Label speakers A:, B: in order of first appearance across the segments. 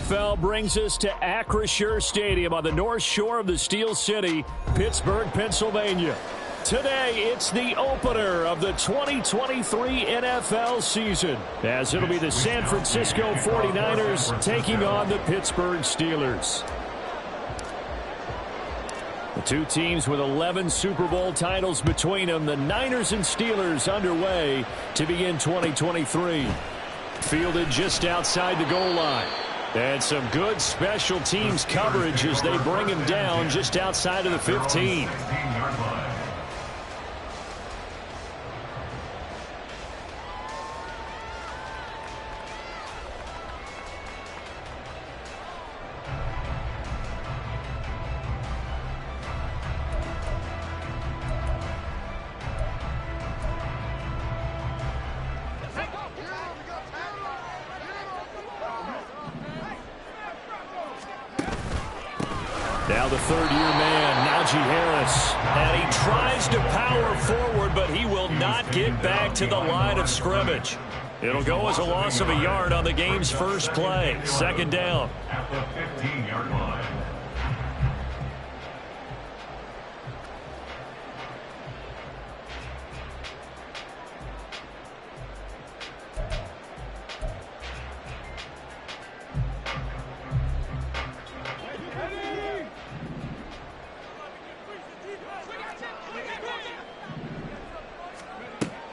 A: NFL brings us to Acrisure Stadium on the north shore of the Steel City, Pittsburgh, Pennsylvania. Today, it's the opener of the 2023 NFL season, as it'll be the San Francisco 49ers taking on the Pittsburgh Steelers. The two teams with 11 Super Bowl titles between them, the Niners and Steelers underway to begin 2023. Fielded just outside the goal line. And some good special teams coverage as they bring him down just outside of the 15.
B: Now the third-year man, Najee Harris. And he tries to power forward, but he will not get back to the line of scrimmage. It'll go as a loss of a yard on the game's first play. Second down. At the 15-yard line.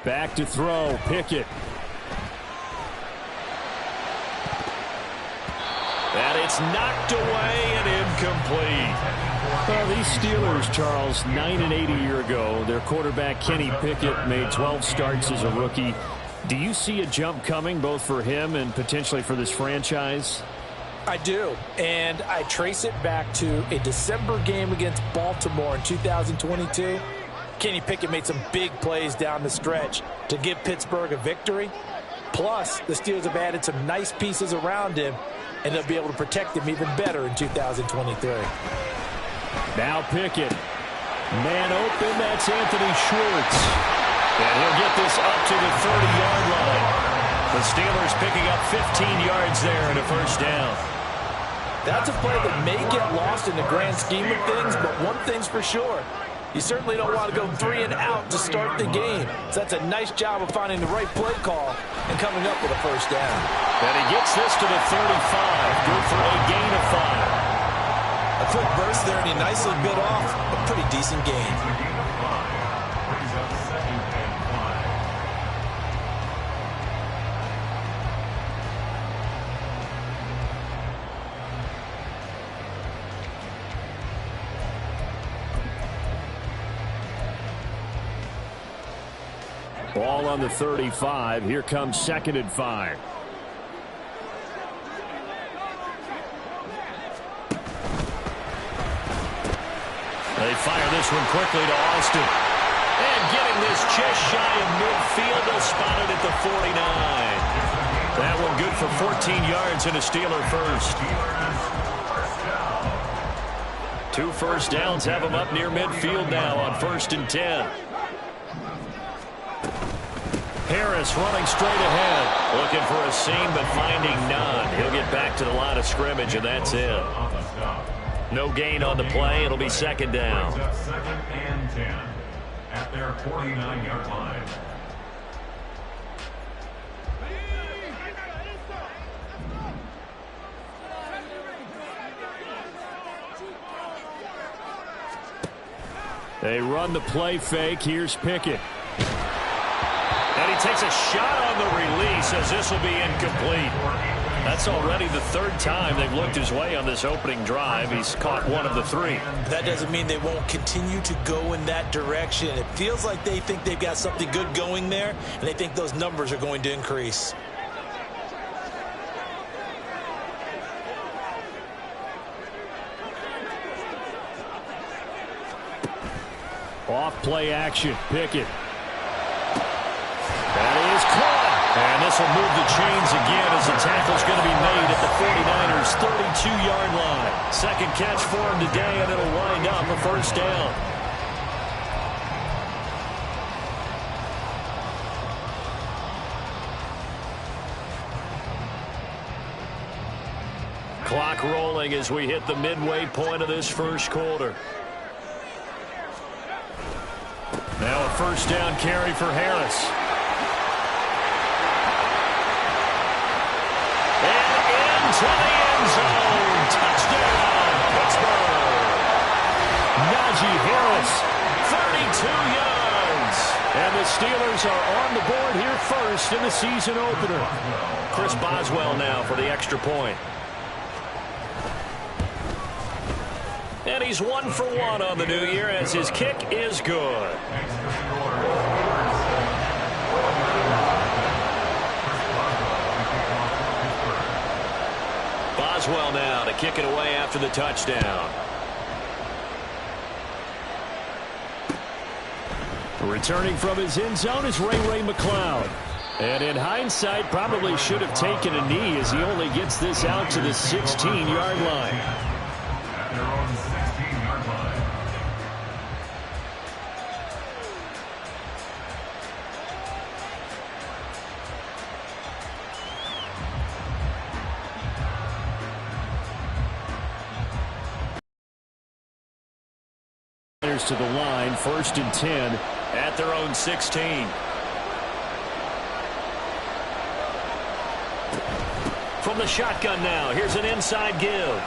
A: Back to throw, Pickett.
B: And it's knocked away and incomplete.
A: Well, these Steelers, Charles, 9-8 a year ago. Their quarterback, Kenny Pickett, made 12 starts as a rookie. Do you see a jump coming both for him and potentially for this franchise?
C: I do, and I trace it back to a December game against Baltimore in 2022. Kenny Pickett made some big plays down the stretch to give Pittsburgh a victory. Plus, the Steelers have added some nice pieces around him, and they'll be able to protect him even better in 2023.
A: Now Pickett. Man open, that's Anthony Schwartz.
B: And he'll get this up to the 30-yard line. The Steelers picking up 15 yards there and a first down.
C: That's a play that may get lost in the grand scheme of things, but one thing's for sure. You certainly don't want to go 3 and out to start the game. So that's a nice job of finding the right play call and coming up with a first down.
B: And he gets this to the 35. Good for a gain of 5.
C: A quick burst there, and he nicely bit off a pretty decent gain.
A: Ball on the 35. Here comes 2nd and 5.
B: They fire this one quickly to Austin. And getting this just shy of midfield. They'll spot it at the 49. That one good for 14 yards and a Steeler first. 2 first downs have them up near midfield now on 1st and 10. Harris running straight ahead. Looking for a seam, but finding none. He'll get back to the line of scrimmage, and that's it. No gain on the play. It'll be 2nd down. 2nd and 10 at their 49-yard line.
A: They run the play fake. Here's Pickett.
B: And he takes a shot on the release as this will be incomplete. That's already the 3rd time they've looked his way on this opening drive. He's caught 1 of the 3.
C: That doesn't mean they won't continue to go in that direction. It feels like they think they've got something good going there, and they think those numbers are going to increase.
A: Off play action. Pickett. That is caught. And this will move the chains again as the tackle's going to be made at the 49ers' 32-yard line. 2nd catch for him today, and it'll wind up a first down.
B: Clock rolling as we hit the midway point of this first quarter. Now a first down carry for Harris. And into the end zone. Touchdown, Pittsburgh. Najee Harris, 32 yards. And the Steelers are on the board here first in the season opener. Chris Boswell now for the extra point. And he's 1 for 1 on the new year as his kick is good. Boswell now to kick it away after the touchdown.
A: Returning from his end zone is Ray McCloud. And in hindsight, probably should have taken a knee as he only gets this out to the 16-yard line. To the line, 1st and 10
B: at their own 16. From the shotgun now, here's an inside give.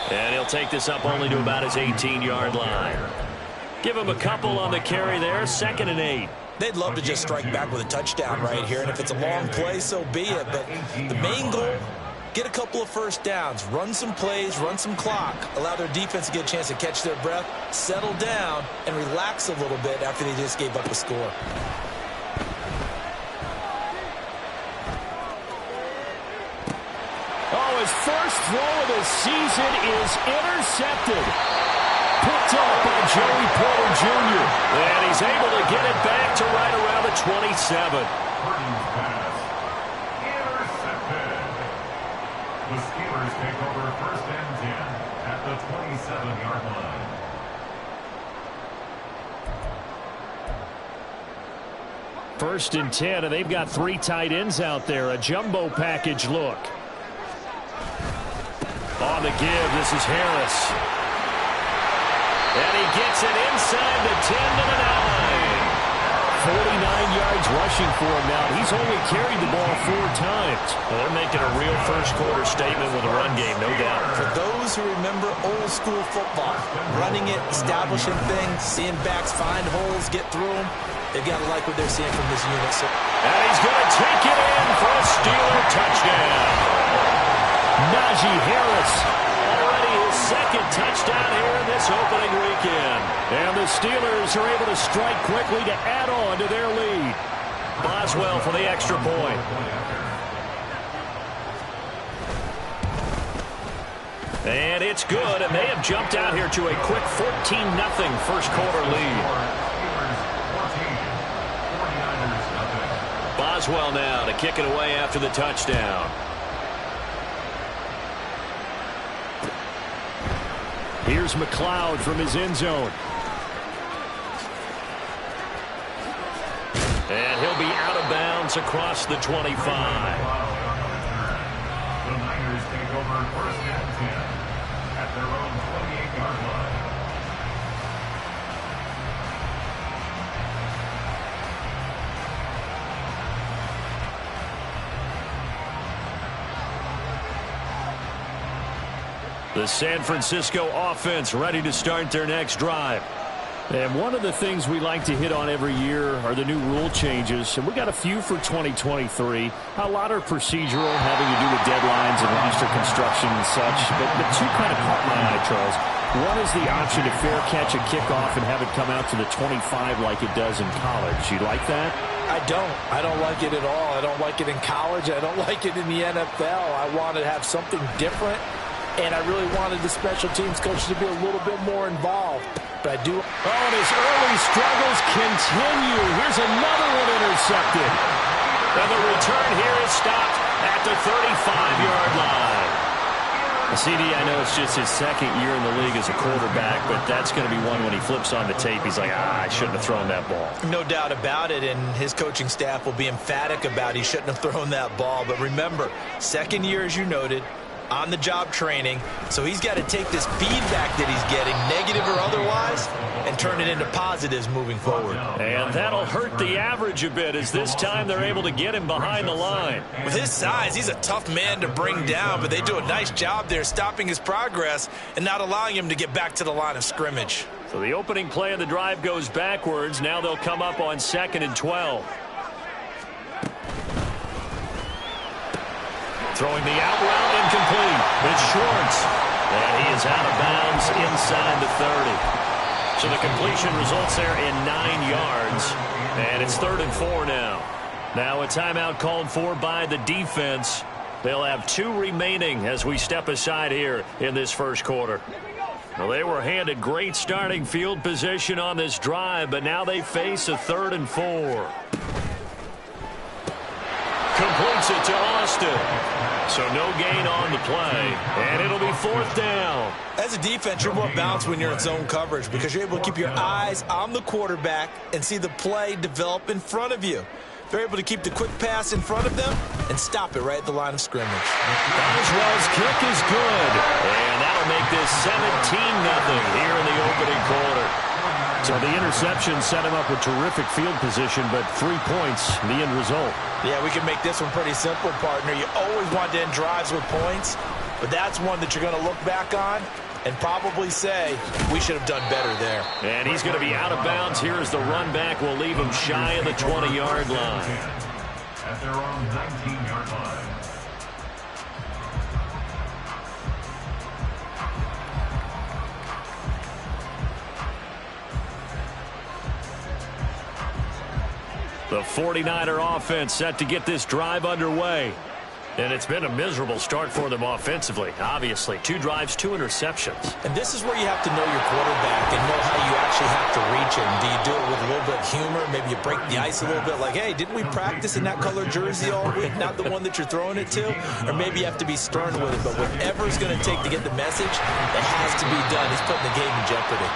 B: And he'll take this up only to about his 18-yard line. Give him a couple on the carry there, 2nd and 8.
C: They'd love to just strike back with a touchdown right here, and if it's a long play, so be it. But the main goal, get a couple of first downs, run some plays, run some clock, allow their defense to get a chance to catch their breath, settle down, and relax a little bit after they just gave up a score.
A: Oh, his first throw of the season is intercepted. Picked up by Joey Porter Jr.
B: And he's able to get it back to right around the 27.
D: The Steelers take over 1st and 10 at the 27-yard line.
A: First and 10, and they've got 3 tight ends out there. A jumbo package look.
B: On the give, this is Harris. And he gets it inside the 10 to the 9.
A: 49 yards rushing for him now. He's only carried the ball 4 times.
B: Well, they're making a real first quarter statement with a run game, no doubt.
C: For those who remember old school football, running it, establishing things, seeing backs find holes, get through them, they've got to like what they're seeing from this unit.
B: And he's going to take it in for a Steeler touchdown.
A: Najee Harris.
B: Already his 2nd touchdown here in this opening weekend.
A: And the Steelers are able to strike quickly to add on to their lead.
B: Boswell for the extra point. And it's good, and they have jumped out here to a quick 14-0 first quarter lead. Boswell now to kick it away after the touchdown.
A: Here's McCloud from his end zone.
B: And he'll be out of bounds across the 25.
D: The Niners take over 1st and 10 at their own 28-yard line.
B: The San Francisco offense ready to start their next drive.
A: And one of the things we like to hit on every year are the new rule changes. And we got a few for 2023. A lot are procedural, having to do with deadlines and roster construction and such. But 2 kind of caught my eye, Charles. One is the option to fair catch a kickoff and have it come out to the 25 like it does in college. You like that?
C: I don't. I don't like it at all. I don't like it in college. I don't like it in the NFL. I want to have something different. And I really wanted the special teams coach to be a little bit more involved. But I do.
A: Oh, and his early struggles continue. Here's another one intercepted.
B: And the return here is stopped at the 35-yard line.
A: CD, I know it's just his 2nd year in the league as a quarterback, but that's going to be one when he flips on the tape. He's like, I shouldn't have thrown that ball.
C: No doubt about it, and his coaching staff will be emphatic about he shouldn't have thrown that ball. But remember, 2nd year, as you noted, on-the-job training, so he's got to take this feedback that he's getting, negative or otherwise, and turn it into positives moving forward.
B: And that'll hurt the average a bit as this time they're able to get him behind the line.
C: With his size, he's a tough man to bring down, but they do a nice job there stopping his progress and not allowing him to get back to the line of scrimmage.
B: So the opening play of the drive goes backwards. Now they'll come up on 2nd and 12. Throwing the out route incomplete. It's Schwartz. And he is out of bounds inside the 30. So the completion results there in 9 yards. And it's 3rd and 4 now. Now a timeout called for by the defense. They'll have 2 remaining as we step aside here in this first quarter. Well, they were handed great starting field position on this drive, but now they face a 3rd and 4. Completes it to Austin. So no gain on the play, and it'll be 4th down.
C: As a defense, you're more balanced when you're in zone coverage because you're able to keep your eyes on the quarterback and see the play develop in front of you. They're able to keep the quick pass in front of them and stop it right at the line of scrimmage.
B: Boswell's kick is good, and that'll make this 17-0 here in the opening quarter.
A: So the interception set him up with terrific field position, but 3 points, the end result.
C: Yeah, we can make this one pretty simple, partner. You always want to end drives with points, but that's one that you're going to look back on and probably say, we should have done better there.
B: And he's going to be out of bounds here as the run back will leave him shy of the 20-yard line.
D: At their own 19-yard line.
B: The 49er offense set to get this drive underway. And it's been a miserable start for them offensively, obviously. 2 drives, 2 interceptions.
C: And this is where you have to know your quarterback and know how you actually have to reach him. Do you do it with a little bit of humor? Maybe you break the ice a little bit like, hey, didn't we practice in that color jersey all week? Not the one that you're throwing it to? Or maybe you have to be stern with it. But whatever it's going to take to get the message, it has to be done. He's putting the game in jeopardy.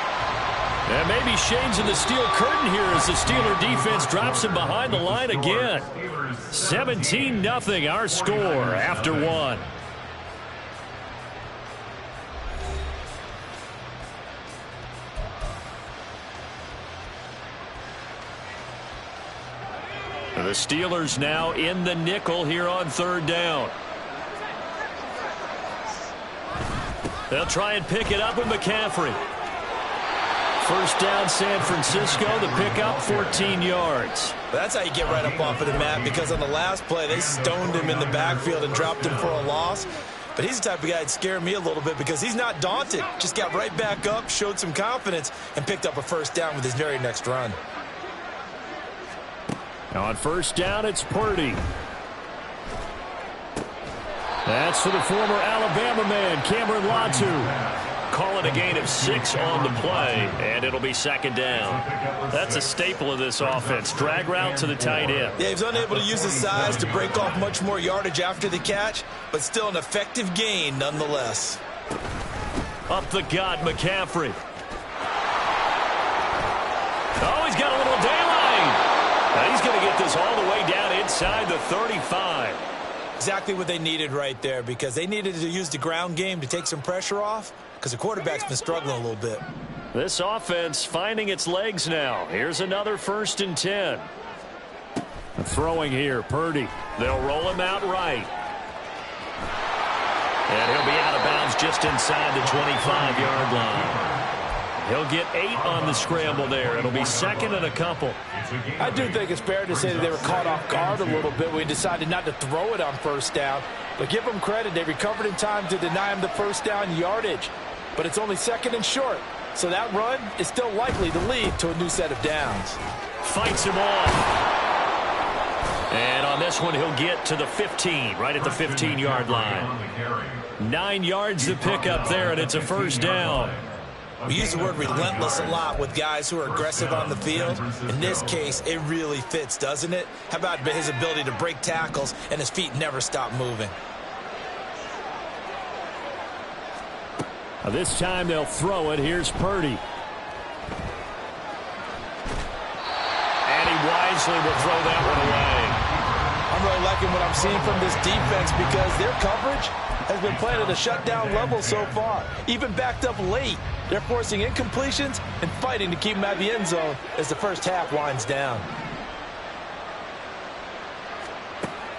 B: And maybe shades in the steel curtain here as the Steeler defense drops him behind the line again. 17-0 our score after 1. The Steelers now in the nickel here on 3rd down. They'll try and pick it up with McCaffrey. First down, San Francisco. The pickup, 14 yards.
C: That's how you get right up off of the mat, because on the last play, they stoned him in the backfield and dropped him for a loss. But he's the type of guy that scared me a little bit because he's not daunted. Just got right back up, showed some confidence, and picked up a first down with his very next run.
A: On first down, it's Purdy. That's for the former Alabama man, Cameron Latu.
B: Call it a gain of 6 on the play, and it'll be 2nd down. That's a staple of this offense. Drag route to the tight end.
C: Yeah, he's unable to use his size to break off much more yardage after the catch, but still an effective gain nonetheless.
B: Up the gut, McCaffrey. Oh, he's got a little daylight. Now he's going to get this all the way down inside the 35.
C: Exactly what they needed right there, because they needed to use the ground game to take some pressure off, because the quarterback's been struggling a little bit.
B: This offense finding its legs now. Here's another 1st and 10.
A: Throwing here, Purdy.
B: They'll roll him out right. And he'll be out of bounds just inside the 25-yard line. He'll get 8 on the scramble there. It'll be 2nd and a couple.
C: I do think it's fair to say that they were caught off guard a little bit. We decided not to throw it on first down. But give them credit. They recovered in time to deny him the first down yardage. But it's only 2nd and short. So that run is still likely to lead to a new set of downs.
B: Fights him off. And on this one, he'll get to the 15, right at the 15-yard line. 9 yards to pick up there, and it's a first down.
C: We use the word relentless a lot with guys who are aggressive on the field. In this case, it really fits, doesn't it? How about his ability to break tackles and his feet never stop moving?
A: This time they'll throw it. Here's Purdy.
B: And he wisely will throw that one away.
C: On really liking what I'm seeing from this defense because their coverage has been playing at a shutdown level so far. Even backed up late, they're forcing incompletions and fighting to keep them out of the end zone as the first half winds down.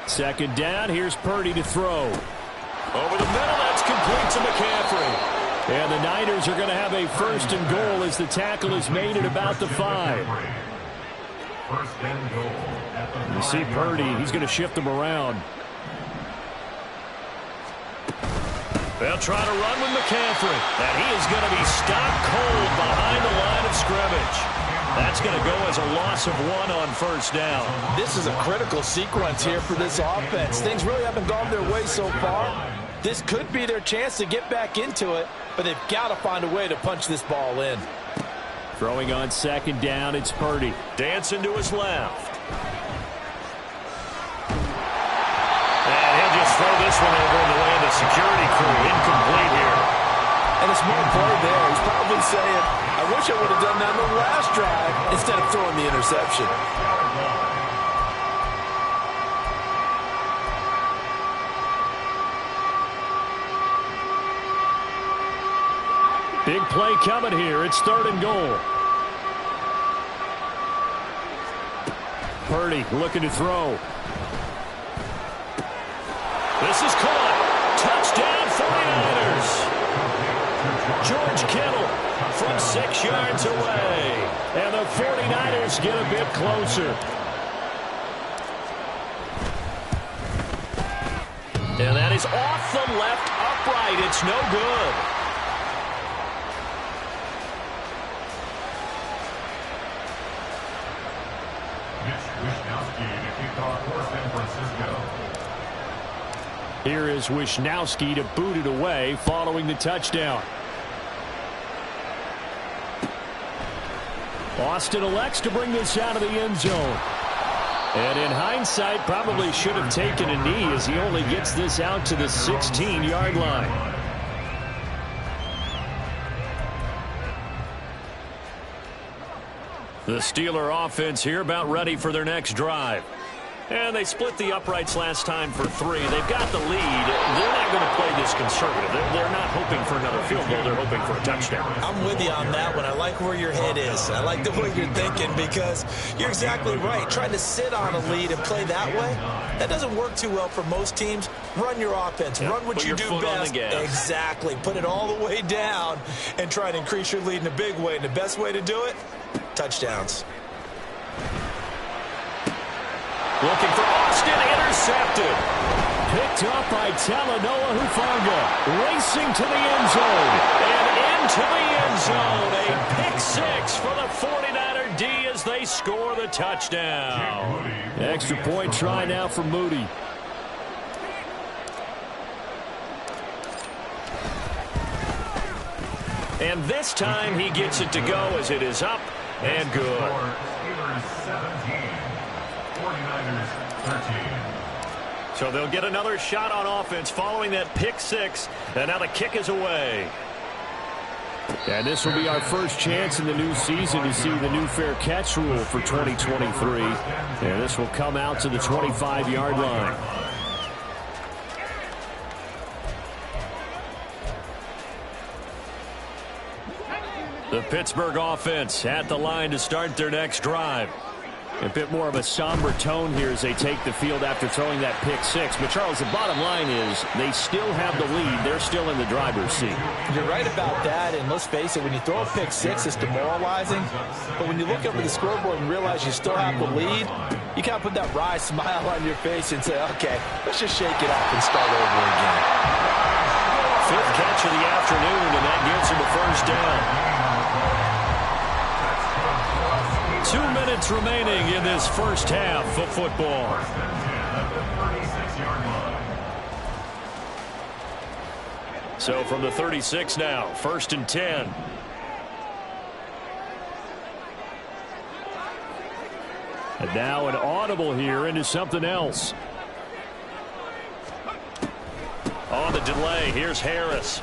A: Second down, here's Purdy to throw.
B: Over the middle, that's complete to McCaffrey.
A: And the Niners are going to have a first and goal as the tackle is made at about the 5.
D: First and goal at the 5.
A: You see Purdy, he's going to shift them around.
B: They'll try to run with McCaffrey. And he is going to be stopped cold behind the line of scrimmage. That's going to go as a loss of 1 on first down.
C: This is a critical sequence here for this offense. Things really haven't gone their way so far. This could be their chance to get back into it, but they've got to find a way to punch this ball in.
A: Throwing on second down, it's Purdy.
B: Dancing to his left. And he'll just throw this one over in the way of the security crew. Incomplete here.
C: And a smart play there. He's probably saying, I wish I would have done that on the last drive instead of throwing the interception.
A: Big play coming here. It's third and goal. Purdy looking to throw.
B: This is caught. Touchdown 49ers. George Kittle from 6 yards away.
A: And the 49ers get a bit closer.
B: And that is off the left upright. It's no good.
A: Here is Wishnowsky to boot it away following the touchdown. Austin elects to bring this out of the end zone. And in hindsight, probably should have taken a knee as he only gets this out to the 16-yard line.
B: The Steeler offense here about ready for their next drive. And they split the uprights last time for 3. They've got the lead. They're not going to play this conservative. They're not hoping for another field goal. They're hoping for a touchdown.
C: I'm with you on that one. I like where your head is. I like the way you're thinking because you're exactly right. Trying to sit on a lead and play that way, that doesn't work too well for most teams. Run your offense. Run what you do best. Exactly. Put it all the way down and try to increase your lead in a big way. And the best way to do it, touchdowns.
B: Looking for Austin, intercepted.
A: Picked up by Talanoa Hufanga, racing to the end zone.
B: And into the end zone. A pick 6 for the 49er D as they score the touchdown.
A: Extra point try now for Moody.
B: And this time he gets it to go as it is up and good.
D: Steelers 17. 49ers 13.
B: So they'll get another shot on offense following that pick 6. And now the kick is away.
A: And this will be our first chance in the new season to see the new fair catch rule for 2023. And this will come out to the 25-yard line.
B: The Pittsburgh offense at the line to start their next drive.
A: A bit more of a somber tone here as they take the field after throwing that pick 6. But, Charles, the bottom line is they still have the lead. They're still in the driver's seat.
C: You're right about that, and let's face it, when you throw a pick 6, it's demoralizing. But when you look up at the scoreboard and realize you still have the lead, you kind of put that wry smile on your face and say, okay, let's just shake it up and start over again.
B: 5th catch of the afternoon, and that gets him a first down. 2 minutes remaining in this first half of football. So from the 36 now, 1st and 10.
A: And now an audible here into something else.
B: On the delay, here's Harris.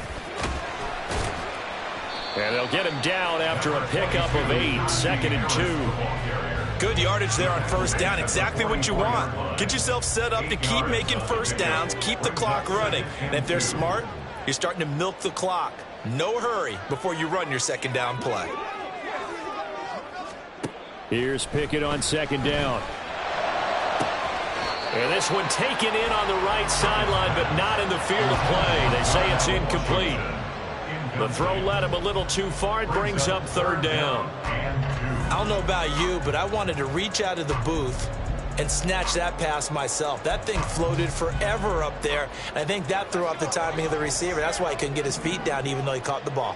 B: And they'll get him down after a pickup of 8, 2nd and 2.
C: Good yardage there on first down. Exactly what you want. Get yourself set up to keep making first downs, keep the clock running. And if they're smart, you're starting to milk the clock. No hurry before you run your second down play.
A: Here's Pickett on second down.
B: And this one taken in on the right sideline, but not in the field of play. They say it's incomplete. The throw led him a little too far. It brings up third down.
C: I don't know about you, but I wanted to reach out of the booth and snatch that pass myself. That thing floated forever up there. And I think that threw off the timing of the receiver. That's why he couldn't get his feet down even though he caught the ball.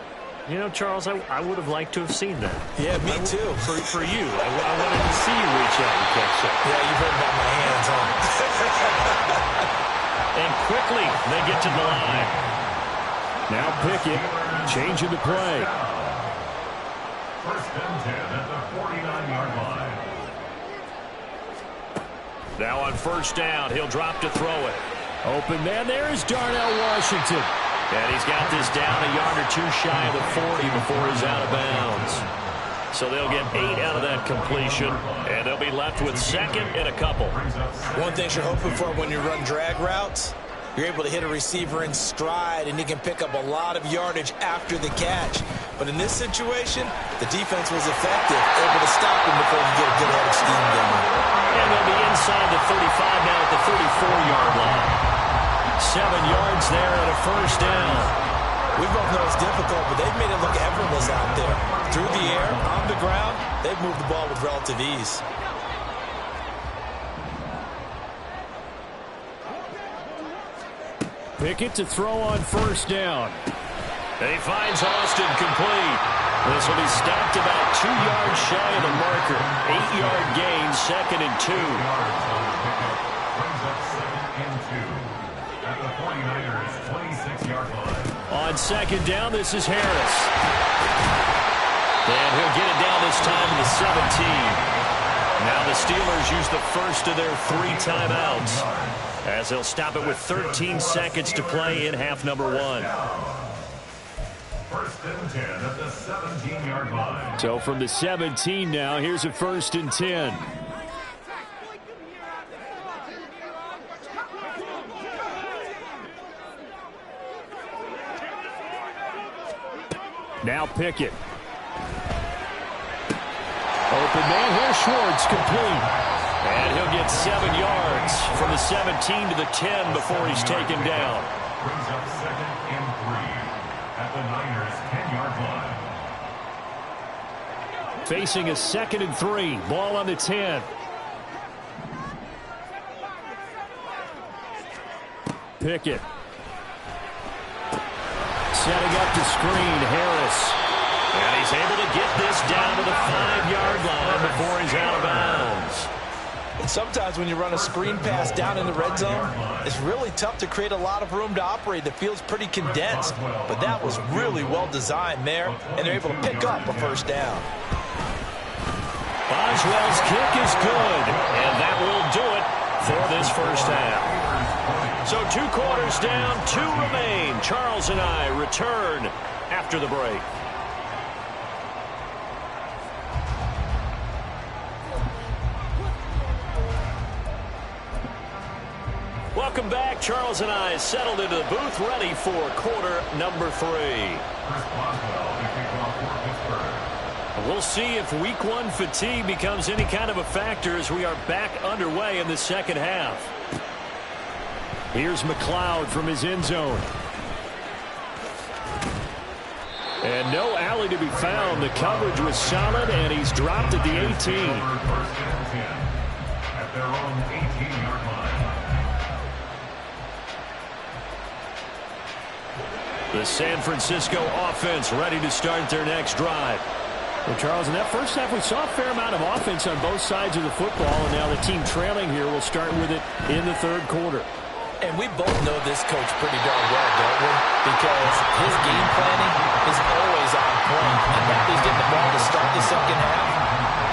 B: You know, Charles, I would have liked to have seen that.
C: Yeah, me too.
B: For you. I wanted to see you reach out and catch it.
C: Yeah, you've heard about my hands, huh?
B: And quickly, they get to the line.
A: Now Pickett changing the play.
D: First and 10 at the 49-yard line.
B: Now on first down, he'll drop to throw it.
A: Open man, there is Darnell Washington.
B: And he's got this down a yard or two shy of the 40 before he's out of bounds. So they'll get 8 out of that completion, and they'll be left with second and a couple.
C: One thing you're hoping for when you run drag routes, you're able to hit a receiver in stride, and he can pick up a lot of yardage after the catch. But in this situation, the defense was effective, able to stop him before he get a good head of steam going.
B: And they'll be inside the 35 now at the 34-yard line. 7 yards there and a first down.
C: We both know it's difficult, but they've made it look effortless out there. Through the air, on the ground, they've moved the ball with relative ease.
A: Pickett to throw on first down.
B: And he finds Austin complete. This will be stopped about 2 yards shy of the marker. 8-yard gain, second and 2.
D: Brings up second and 2 at the 49ers 26-yard line.
A: On second down, this is Harris.
B: And he'll get it down this time to the 17. Now the Steelers use the first of their 3 timeouts, as they'll stop it with 13 seconds to play in half number 1.
D: First and 10 at the 17-yard line.
A: So from the 17 now, here's a first and 10. Now Pickett. Open man here, Schwartz complete.
B: And he'll get 7 yards from the 17 to the 10 before he's taken down.
D: Brings up second and 3 at the Niners 10-yard line.
A: Facing a second and 3. Ball on the 10. Pickett. Setting up the screen, Harris.
B: And he's able to get this down to the 5-yard line before he's out of bounds.
C: Sometimes when you run a screen pass down in the red zone, it's really tough to create a lot of room to operate. The field's pretty condensed, but that was really well designed there, and they're able to pick up a first down.
B: Boswell's kick is good, and that will do it for this first half. So 2 quarters down, 2 remain. Charles and I return after the break. Welcome back. Charles and I settled into the booth, ready for quarter number 3. We'll see if week 1 fatigue becomes any kind of a factor as we are back underway in the second half.
A: Here's McLeod from his end zone. And no alley to be found. The coverage was solid, and he's dropped at the 18.
D: First and 10 at their own 18-yard line.
B: The San Francisco offense ready to start their next drive.
A: Well, Charles, in that first half, we saw a fair amount of offense on both sides of the football, and now the team trailing here will start with it in the third quarter.
C: And we both know this coach pretty darn well, don't we? Because his game planning is always on point. And now he's getting the ball to start the second half.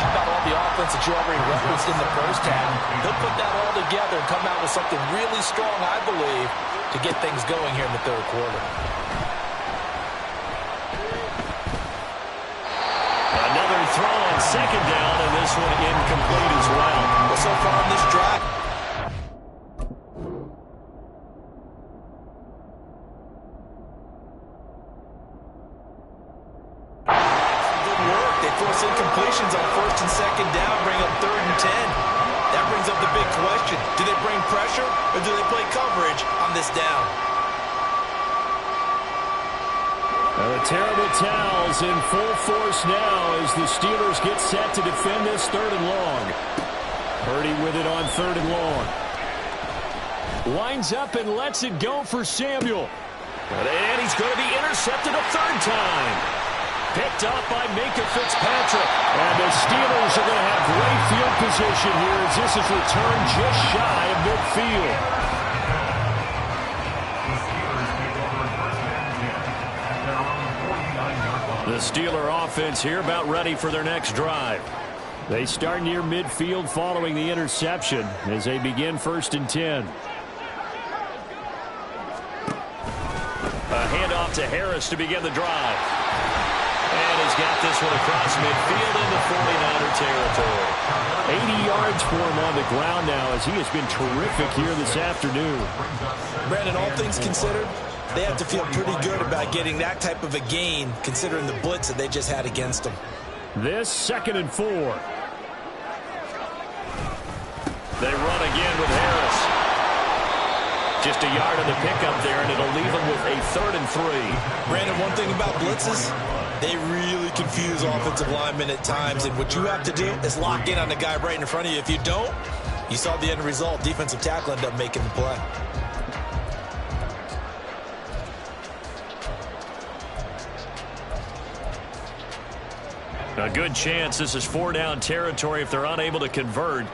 C: How about all the offense that you already referenced in the first half? He'll put that all together and come out with something really strong, I believe, to get things going here in the third quarter.
B: Another throw on second down, and this this one incomplete as well.
C: Well, so far on this drive, good work. They force incompletions on first and second down, bring up 3rd and 10. That brings up the big question. Do they bring pressure or do they play coverage on this down?
A: The terrible towels in full force now as the Steelers get set to defend this 3rd and long. Purdy with it on 3rd and long. Winds up and lets it go for Samuel.
B: And he's going to be intercepted a 3rd time. Picked up by Minkah Fitzpatrick.
A: And the Steelers are going to have great field position here as this is returned just shy of midfield.
B: The Steeler offense here about ready for their next drive.
A: They start near midfield following the interception as they begin 1st and 10.
B: A handoff to Harris to begin the drive. And he's got this one across midfield into 49er territory.
A: 80 yards for him on the ground now as he has been terrific here this afternoon.
C: Brandon, all things considered, they have to feel pretty good about getting that type of a gain considering the blitz that they just had against them.
A: This 2nd and 4.
B: They run again with Harris. Just a yard on the pickup there, and it'll leave them with a 3rd and 3.
C: Brandon, one thing about blitzes, they really confuse offensive linemen at times, and what you have to do is lock in on the guy right in front of you. If you don't, you saw the end result. Defensive tackle ended up making the play.
B: A good chance this is 4-down territory if they're unable to convert.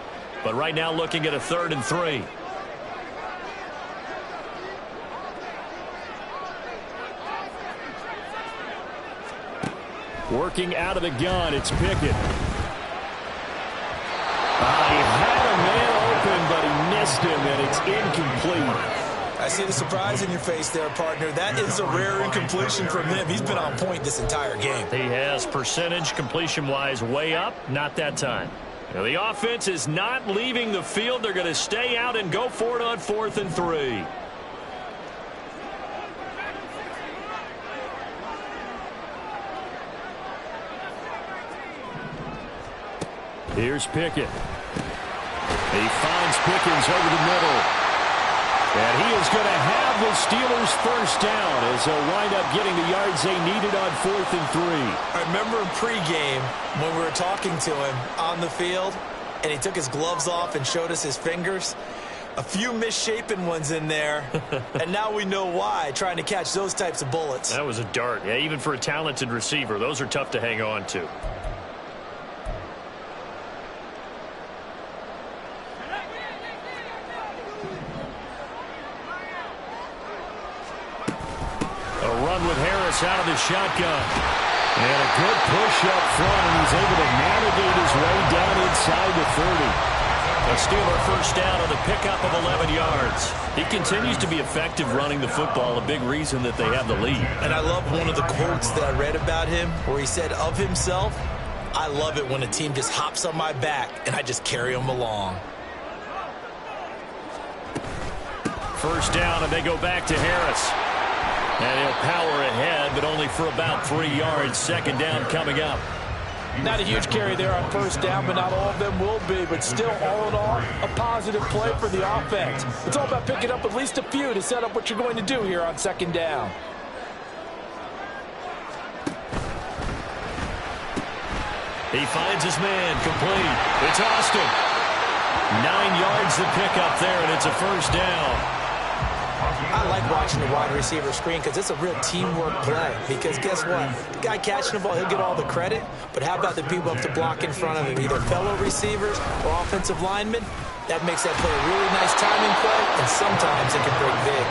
B: But right now looking at a 3rd and 3.
A: Working out of the gun, it's Pickett. He had a man open, but he missed him, and it's incomplete.
C: I see the surprise in your face there, partner. That is a rare incompletion from him. He's been on point this entire game.
B: He has percentage completion-wise way up, not that time. Now, the offense is not leaving the field. They're going to stay out and go for it on 4th and 3.
A: Here's Pickett. He finds Pickens over the middle. And he is going to have the Steelers 1st down as they'll wind up getting the yards they needed on 4th and 3.
C: I remember in pregame when we were talking to him on the field, and he took his gloves off and showed us his fingers. A few misshapen ones in there, and now we know why, trying to catch those types of bullets.
B: That was a dart. Yeah, even for a talented receiver, those are tough to hang on to.
A: With Harris out of the shotgun. And a good push up front, and he's able to navigate his way down inside the 30.
B: A Steeler 1st down on the pickup of 11 yards. He continues to be effective running the football, a big reason that they have the lead.
C: And I love one of the quotes that I read about him where he said of himself, I love it when a team just hops on my back and I just carry them along.
B: 1st down, and they go back to Harris. And he'll power ahead, but only for about 3 yards. 2nd down coming up.
C: Not a huge carry there on 1st down, but not all of them will be. But still, all in all, a positive play for the offense. It's all about picking up at least a few to set up what you're going to do here on 2nd down.
B: He finds his man, complete. It's Austin. 9 yards to pick up there, and it's a 1st down.
C: I like watching the wide receiver screen because it's a real teamwork play. Because guess what? The guy catching the ball, he'll get all the credit. But how about the people up to block in front of him, either fellow receivers or offensive linemen? That makes that play a really nice timing play, and sometimes it can break big.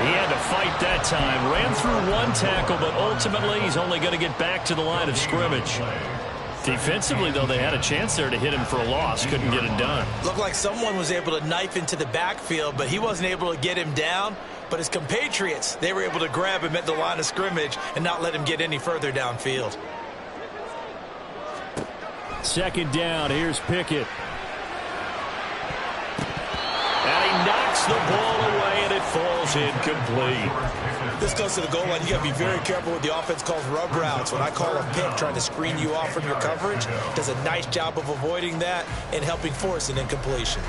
B: He had to fight that time. Ran through 1 tackle, but ultimately he's only going to get back to the line of scrimmage. Defensively, though, they had a chance there to hit him for a loss. Couldn't get it done.
C: Looked like someone was able to knife into the backfield, but he wasn't able to get him down. But his compatriots, they were able to grab him at the line of scrimmage and not let him get any further downfield.
A: Second down, here's Pickett.
B: And he knocks the ball away, and it falls incomplete.
C: This goes to the goal line. You got to be very careful with the offense calls rub routes. When I call a pick trying to screen you off from your coverage, does a nice job of avoiding that and helping force an incompletion.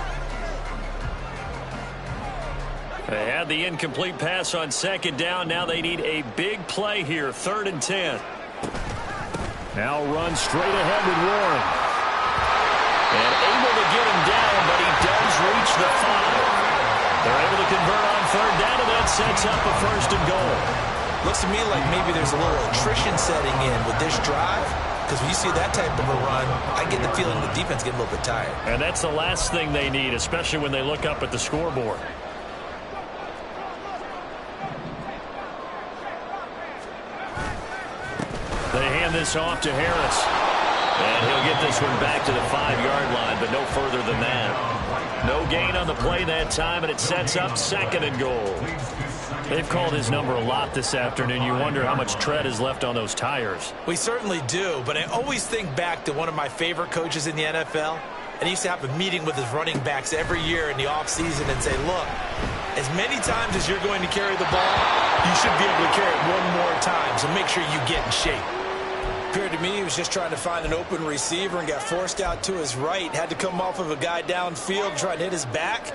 B: They had the incomplete pass on second down. Now they need a big play here, 3rd and 10.
A: Now run straight ahead with Warren.
B: And able to get him down, but he does reach the 5. They're able to convert on 3rd down, and that sets up a 1st and goal.
C: Looks to me like maybe there's a little attrition setting in with this drive, because when you see that type of a run, I get the feeling the defense getting a little bit tired.
B: And that's the last thing they need, especially when they look up at the scoreboard. They hand this off to Harris. And he'll get this one back to the 5-yard line, but no further than that. No gain on the play that time, and it sets up 2nd and goal. They've called his number a lot this afternoon. You wonder how much tread is left on those tires.
C: We certainly do, but I always think back to one of my favorite coaches in the NFL, and he used to have a meeting with his running backs every year in the offseason and say, look, as many times as you're going to carry the ball, you should be able to carry it one more time, so make sure you get in shape. Appeared to me he was just trying to find an open receiver and got forced out to his right. Had to come off of a guy downfield, trying to hit his back.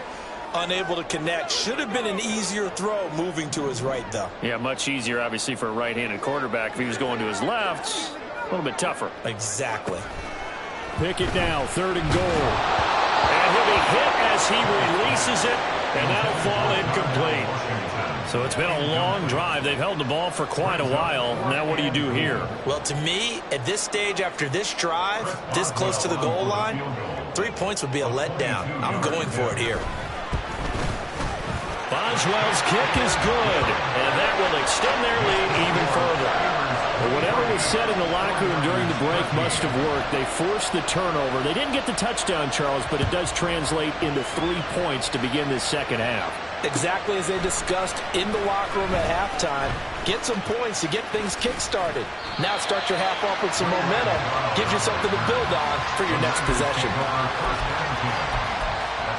C: Unable to connect. Should have been an easier throw moving to his right, though.
B: Yeah, much easier, obviously, for a right-handed quarterback. If he was going to his left, a little bit tougher.
C: Exactly.
A: Pickett now, 3rd and goal.
B: And he'll be hit as he releases it, and that'll fall incomplete. So it's been a long drive. They've held the ball for quite a while. Now what do you do here?
C: Well, to me, at this stage after this drive, this close to the goal line, 3 points would be a letdown. I'm going for it here.
B: Boswell's kick is good, and that will extend their lead even further.
A: Well, whatever was said in the locker room during the break must have worked. They forced the turnover. They didn't get the touchdown, Charles, but it does translate into 3 points to begin this second half.
C: Exactly as they discussed in the locker room at halftime. Get some points to get things kick-started. Now start your half off with some momentum. Gives you something to build on for your next possession.
D: At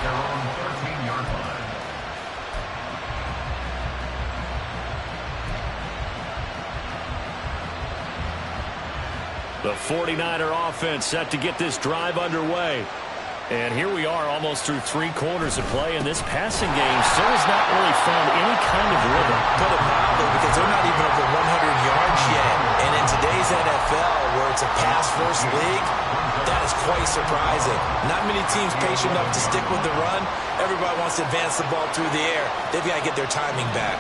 D: their own 13-yard line.
B: The 49er offense set to get this drive underway. And here we are almost through 3 quarters of play, and this passing game still has not really found any kind of rhythm.
C: Put it mildly, because they're not even over 100 yards yet. And in today's NFL, where it's a pass-first league, that is quite surprising. Not many teams patient enough to stick with the run. Everybody wants to advance the ball through the air. They've got to get their timing back.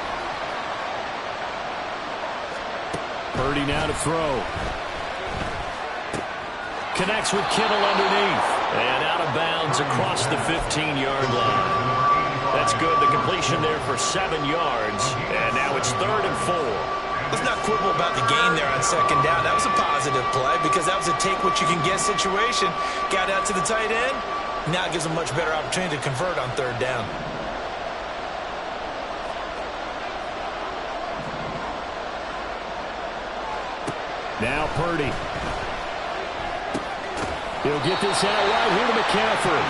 A: Purdy now to throw.
B: Connects with Kittle underneath. And out of bounds across the 15-yard line. That's good. The completion there for 7 yards. And now it's 3rd and 4.
C: Let's not quibble about the gain there on second down. That was a positive play because that was a take-what-you-can-get situation. Got out to the tight end. Now it gives them a much better opportunity to convert on 3rd down.
A: Now Purdy. He'll get this out right here to McCaffrey.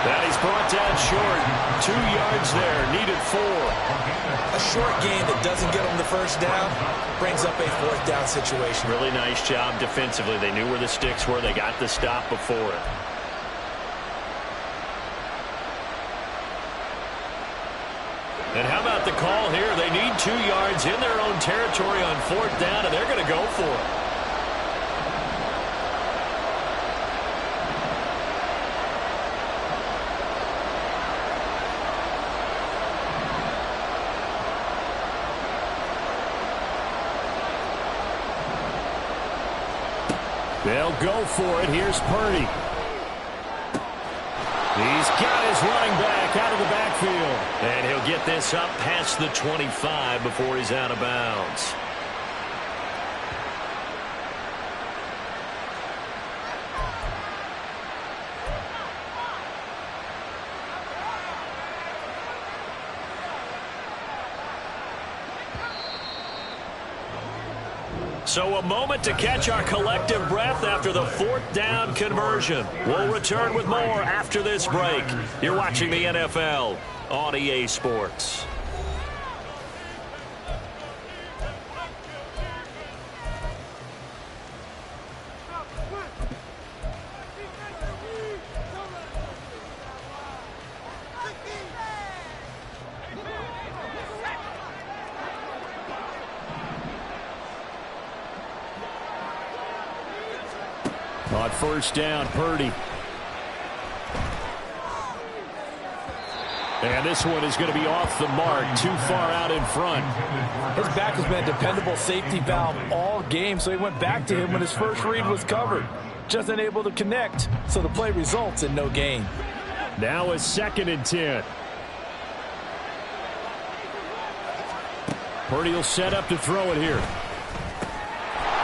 B: That he's brought down short. 2 yards there. Needed 4.
C: A short gain that doesn't get them the first down brings up a 4th down situation.
B: Really nice job defensively. They knew where the sticks were. They got the stop before it. And how about the call here? They need 2 yards in their own territory on 4th down, and they're going to go for it.
A: They'll go for it. Here's Purdy. He's got his running back out of the backfield.
B: And he'll get this up past the 25 before he's out of bounds. So a moment to catch our collective breath after the fourth down conversion. We'll return with more after this break. You're watching the NFL on EA Sports.
A: On first down, Purdy. And this one is going to be off the mark, too far out in front.
C: His back has been a dependable safety valve all game, so he went back to him when his first read was covered. Just unable to connect, so the play results in no gain.
A: Now a 2nd and 10. Purdy will set up to throw it here.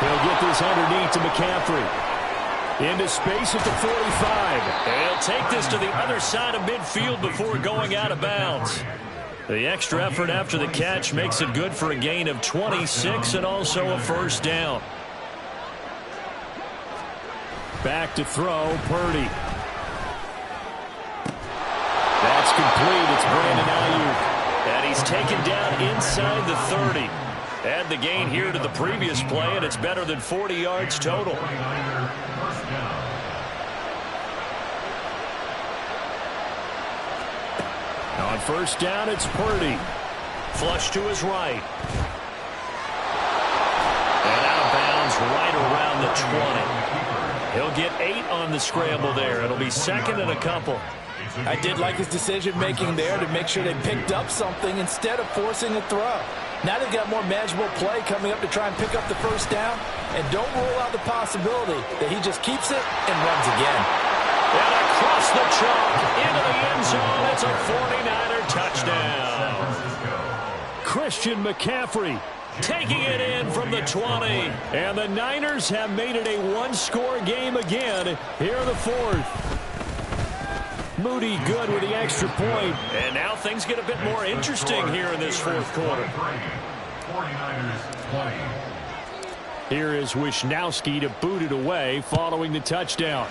A: He'll get this underneath to McCaffrey. Into space at the 45.
B: And he'll take this to the other side of midfield before going out of bounds. The extra effort after the catch makes it good for a gain of 26 and also a first down.
A: Back to throw, Purdy. That's complete. It's Brandon Ayuk.
B: And he's taken down inside the 30. Add the gain here to the previous play, and it's better than 40 yards total.
A: On first down, it's Purdy.
B: Flush to his right. And out of bounds right around the 20. He'll get 8 on the scramble there. It'll be 2nd and a couple.
C: I did like his decision-making there to make sure they picked up something instead of forcing a throw. Now they've got more manageable play coming up to try and pick up the first down. And don't rule out the possibility that he just keeps it and runs again.
B: And across the chalk into the end zone. It's a 49er touchdown.
A: Christian McCaffrey
B: taking it in from the 20.
A: And the Niners have made it a one-score game again here in the 4th. Moody good with the extra point.
B: And now things get a bit more interesting here in this 4th quarter.
D: 49ers 20.
A: Here is Wisnowski to boot it away following the touchdown.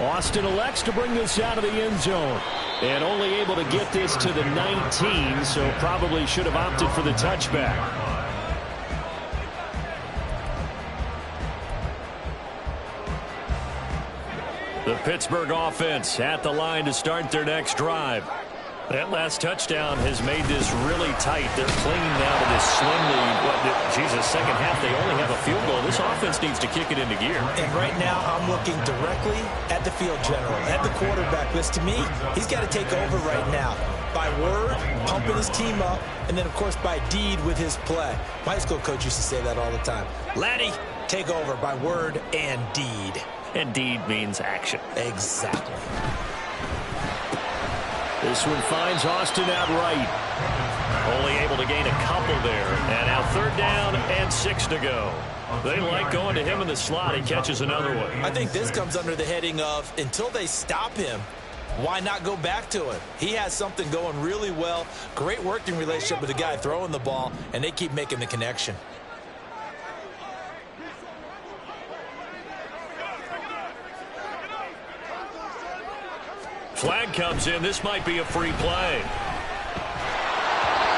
A: Austin elects to bring this out of the end zone. And only able to get this to the 19, so probably should have opted for the touchback.
B: The Pittsburgh offense at the line to start their next drive. That last touchdown has made this really tight. They're clinging now to this slim lead. Second half, they only have a field goal. This offense needs to kick it into gear.
C: And right now, I'm looking directly at the field general, at the quarterback. Because to me, he's got to take over right now. By word, pumping his team up, and then, of course, by deed with his play. My high school coach used to say that all the time. Laddie, take over by word and deed.
B: And deed means action.
C: Exactly.
A: This one finds Austin out right.
B: Only able to gain a couple there. And now 3rd down and 6 to go. They like going to him in the slot. He catches another one.
C: I think this comes under the heading of until they stop him, why not go back to him? He has something going really well. Great working relationship with the guy throwing the ball, and they keep making the connection.
B: Flag comes in. This might be a free play.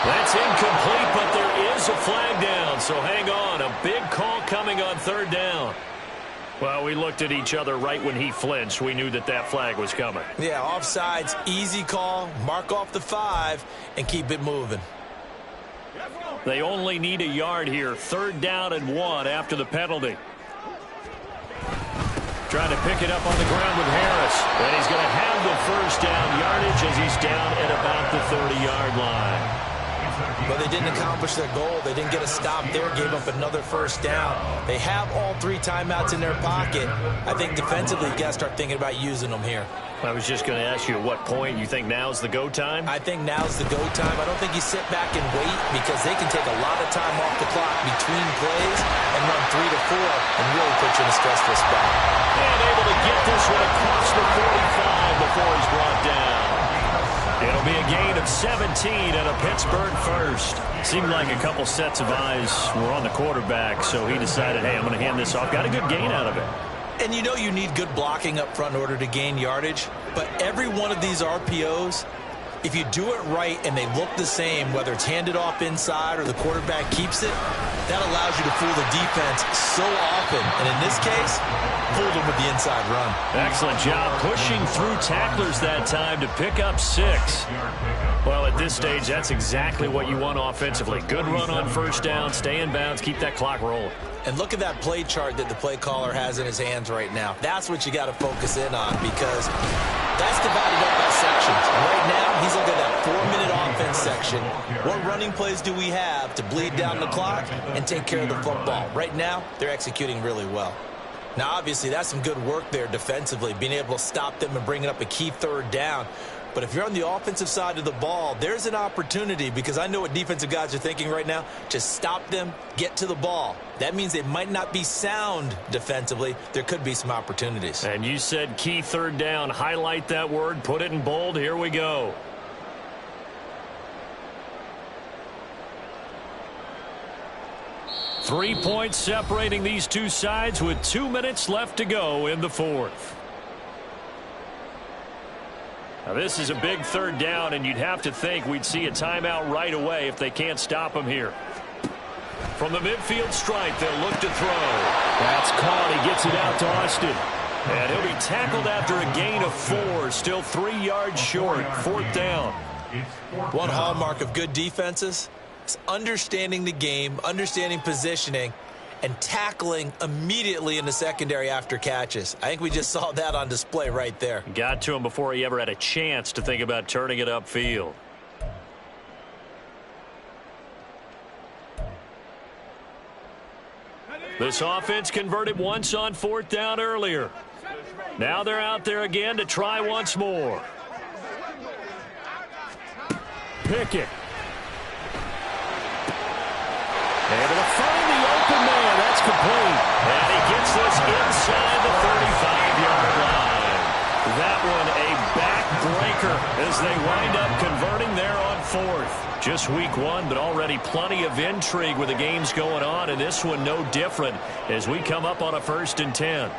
B: That's incomplete, but there is a flag down, so hang on. A big call coming on 3rd down. Well, we looked at each other right when he flinched. We knew that that flag was coming.
C: Yeah, offsides, easy call, mark off the 5, and keep it moving.
B: They only need a yard here. 3rd down and 1 after the penalty. Trying to pick it up on the ground with Harris. And he's going to have the first down yardage as he's down at about the 30-yard line.
C: But they didn't accomplish their goal. They didn't get a stop there, gave up another first down. They have all 3 timeouts in their pocket. I think defensively, you got to start thinking about using them here.
B: I was just going to ask you at what point you think now's the go time?
C: I think now's the go time. I don't think you sit back and wait because they can take a lot of time off the clock between plays and run 3 to 4 and really put you in a stressful spot.
B: And able to get this one across the 45 before he's brought down. It'll be a gain of 17 and a Pittsburgh first. seemed like a couple sets of eyes were on the quarterback, so he decided, hey, I'm going to hand this off. Got a good gain out of it.
C: And you know you need good blocking up front in order to gain yardage, but every one of these RPOs, if you do it right and they look the same, whether it's handed off inside or the quarterback keeps it, that allows you to fool the defense so often. And in this case, fooled them with the inside run.
B: Excellent job pushing through tacklers that time to pick up 6. Well, at this stage, that's exactly what you want offensively. Good run on first down, stay in bounds, keep that clock rolling.
C: And look at that play chart that the play caller has in his hands right now. That's what you got to focus in on, because that's divided up by sections. Right now, he's looking at that 4-minute offense section. What running plays do we have to bleed down the clock and take care of the football? Right now, they're executing really well. Now, obviously, that's some good work there defensively, being able to stop them and bringing up a key third down. But if you're on the offensive side of the ball, there's an opportunity, because I know what defensive guys are thinking right now. Just stop them, get to the ball. That means they might not be sound defensively. There could be some opportunities.
B: And you said key third down. Highlight that word, put it in bold. Here we go. Three points separating these two sides with 2 minutes left to go in the fourth. Now, this is a big third down, and you'd have to think we'd see a timeout right away if they can't stop him here. From the midfield stripe, they'll look to throw.
A: That's caught. He gets it out to Austin.
B: And he'll be tackled after a gain of 4, still 3 yards short. Fourth down.
C: One hallmark of good defenses is understanding the game, understanding positioning, and tackling immediately in the secondary after catches. I think we just saw that on display right there.
B: Got to him before he ever had a chance to think about turning it upfield. This offense converted once on fourth down earlier. Now they're out there again to try once more.
A: Pickett. Able to find the open man. That's complete.
B: And he gets this inside the 35-yard line. That one a backbreaker as they wind up converting there on fourth. Just week 1, but already plenty of intrigue with the games going on, and this one no different as we come up on a 1st and 10.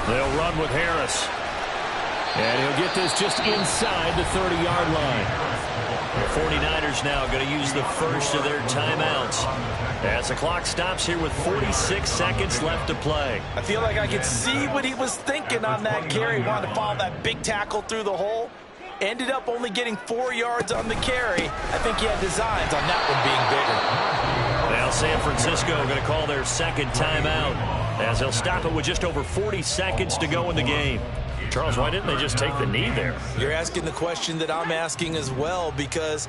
B: They'll run with Harris.
A: And he'll get this just inside the 30-yard line.
B: The 49ers now going to use the first of their timeouts as the clock stops here with 46 seconds left to play.
C: I feel like I could see what he was thinking on that carry. Wanted to follow that big tackle through the hole. Ended up only getting 4 yards on the carry. I think he had designs on that one being bigger.
B: Now San Francisco going to call their second timeout as they'll stop it with just over 40 seconds to go in the game. Charles, why didn't they just take the knee there?
C: You're asking the question that I'm asking as well, because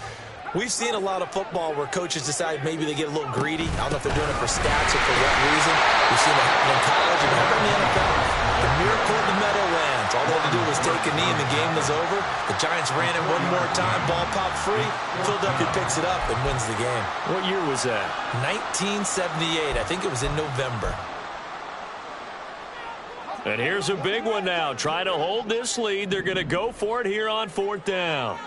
C: we've seen a lot of football where coaches decide maybe they get a little greedy. I don't know if they're doing it for stats or for what reason. We've seen it happen in college and happen in the NFL. The miracle of the Meadowlands. All they had to do was take a knee and the game was over. The Giants ran it one more time. Ball popped free. Philadelphia picks it up and wins the game.
B: What year was that?
C: 1978. I think it was in November.
B: And here's a big one now. Trying to hold this lead. They're going to go for it here on fourth down.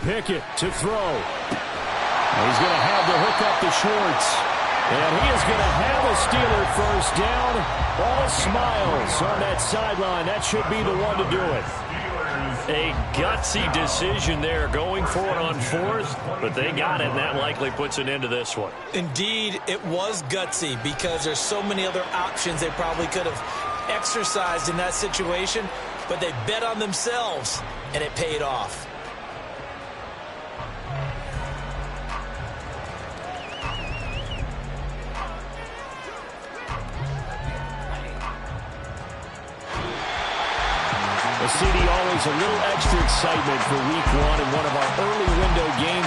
A: Pickett to throw. He's going to have the hook up to Schwartz. And he is going to have a Steeler first down. All smiles on that sideline. That should be the one to do it.
B: A gutsy decision there going for it on fourth, but they got it, and that likely puts an end to this one.
C: Indeed, it was gutsy because there's so many other options they probably could have exercised in that situation, but they bet on themselves, and it paid off.
A: CD, always a little extra excitement for week 1 in one of our early window games.